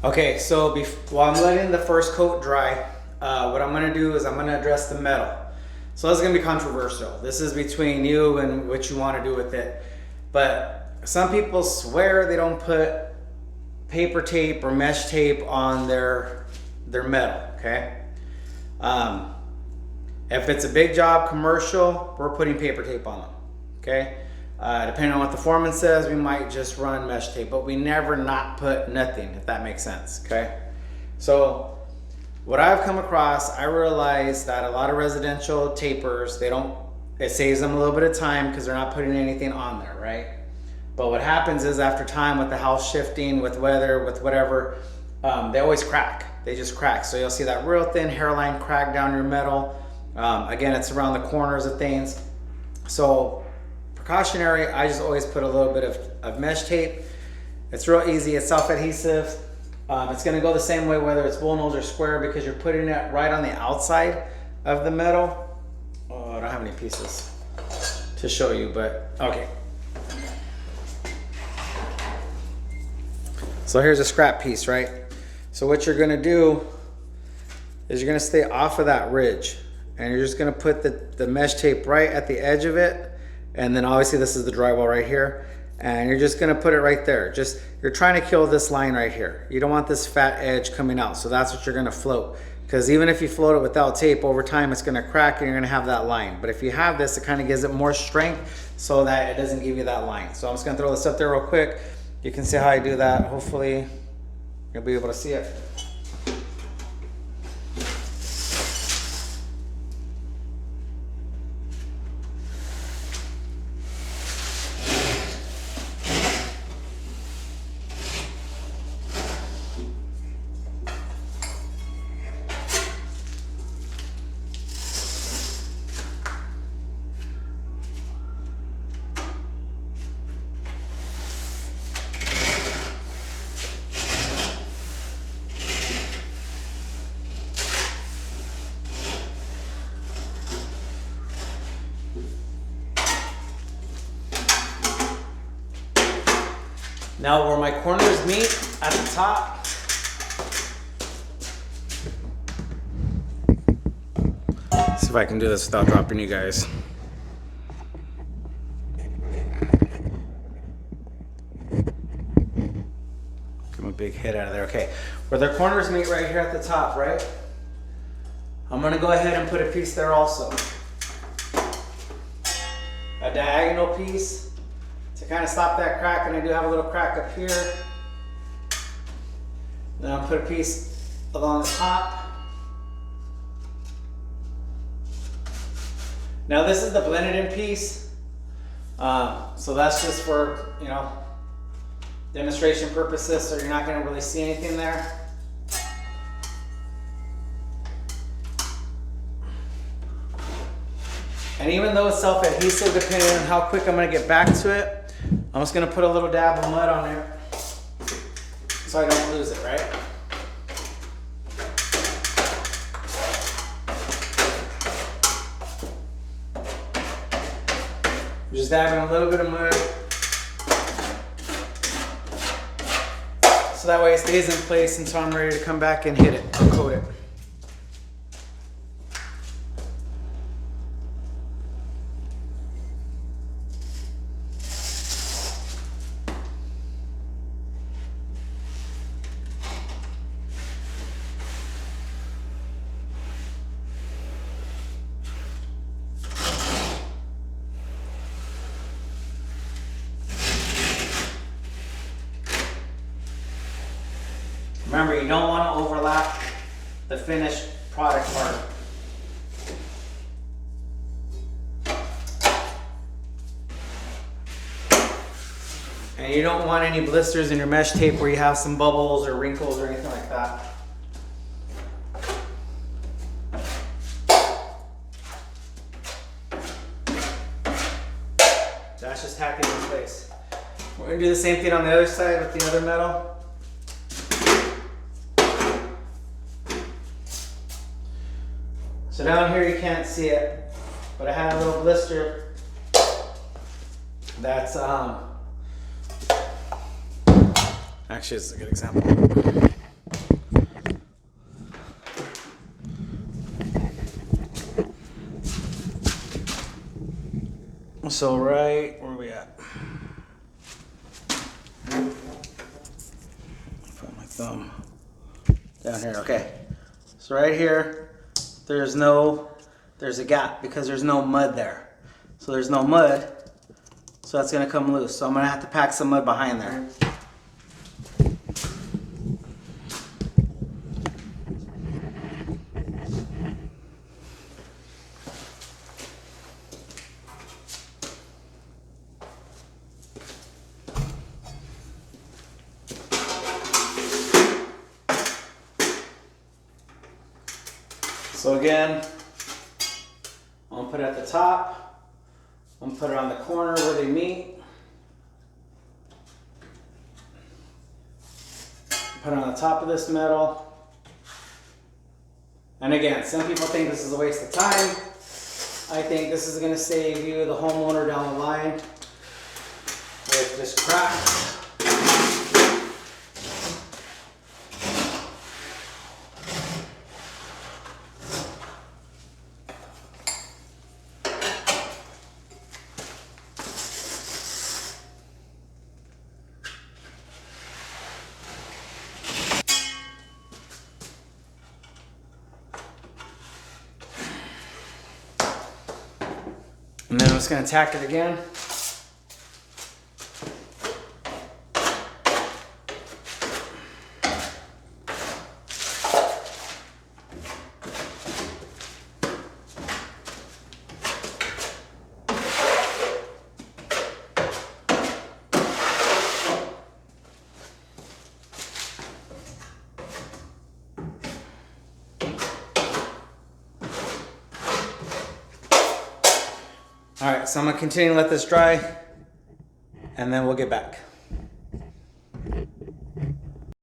Okay, so while I'm letting the first coat dry, what I'm gonna do is I'm gonna address the metal. So this is gonna be controversial. This is between you and what you wanna do with it. But some people swear they don't put paper tape or mesh tape on their metal, okay? If it's a big job commercial, we're putting paper tape on them, okay? Depending on what the foreman says, we might just run mesh tape, but we never not put nothing, if that makes sense, okay? So what I've come across, I realize that a lot of residential tapers, it saves them a little bit of time because they're not putting anything on there, right? But what happens is after time with the house shifting, with weather, with whatever, they always crack. They just crack. So you'll see that real thin hairline crack down your metal. Again, it's around the corners of things. So precautionary, I just always put a little bit of mesh tape. It's real easy, it's self-adhesive. It's gonna go the same way whether it's bullnose or square because you're putting it right on the outside of the metal. Oh, I don't have any pieces to show you, but okay. So here's a scrap piece, right? So what you're gonna do is you're gonna stay off of that ridge and you're just gonna put the mesh tape right at the edge of it. And then obviously this is the drywall right here. And you're just gonna put it right there. You're trying to kill this line right here. You don't want this fat edge coming out. So that's what you're gonna float. Because even if you float it without tape, over time it's gonna crack and you're gonna have that line. But if you have this, it kind of gives it more strength so that it doesn't give you that line. So I'm just gonna throw this up there real quick. You can see how I do that. Hopefully you'll be able to see it. Now where my corners meet at the top, let's see if I can do this without dropping you guys. Give them a big hit out of there. Okay, where their corners meet right here at the top, right? I'm gonna go ahead and put a piece there also. A diagonal piece. To kind of stop that crack, and I do have a little crack up here. Then I'll put a piece along the top. Now this is the blended in piece. So that's just for, demonstration purposes, so you're not gonna really see anything there. And even though it's self-adhesive, depending on how quick I'm gonna get back to it, I'm just gonna put a little dab of mud on there so I don't lose it, right? Just dabbing a little bit of mud so that way it stays in place until I'm ready to come back and hit it or coat it. Remember, you don't want to overlap the finished product part. And you don't want any blisters in your mesh tape where you have some bubbles or wrinkles or anything like that. That's just hacking in place. We're going to do the same thing on the other side with the other metal. So down here you can't see it, but I have a little blister that's actually, it's a good example. So right, where are we at? Put my thumb down here, okay. So right here, there's a gap because there's no mud there. So there's no mud, so that's gonna come loose. So I'm gonna have to pack some mud behind there. So again, I'm gonna put it at the top. I'm gonna put it on the corner where they meet. Put it on the top of this metal. And again, some people think this is a waste of time. I think this is gonna save you, the homeowner, down the line with this crack. And then I'm just going to tack it again. All right, so I'm gonna continue to let this dry and then we'll get back.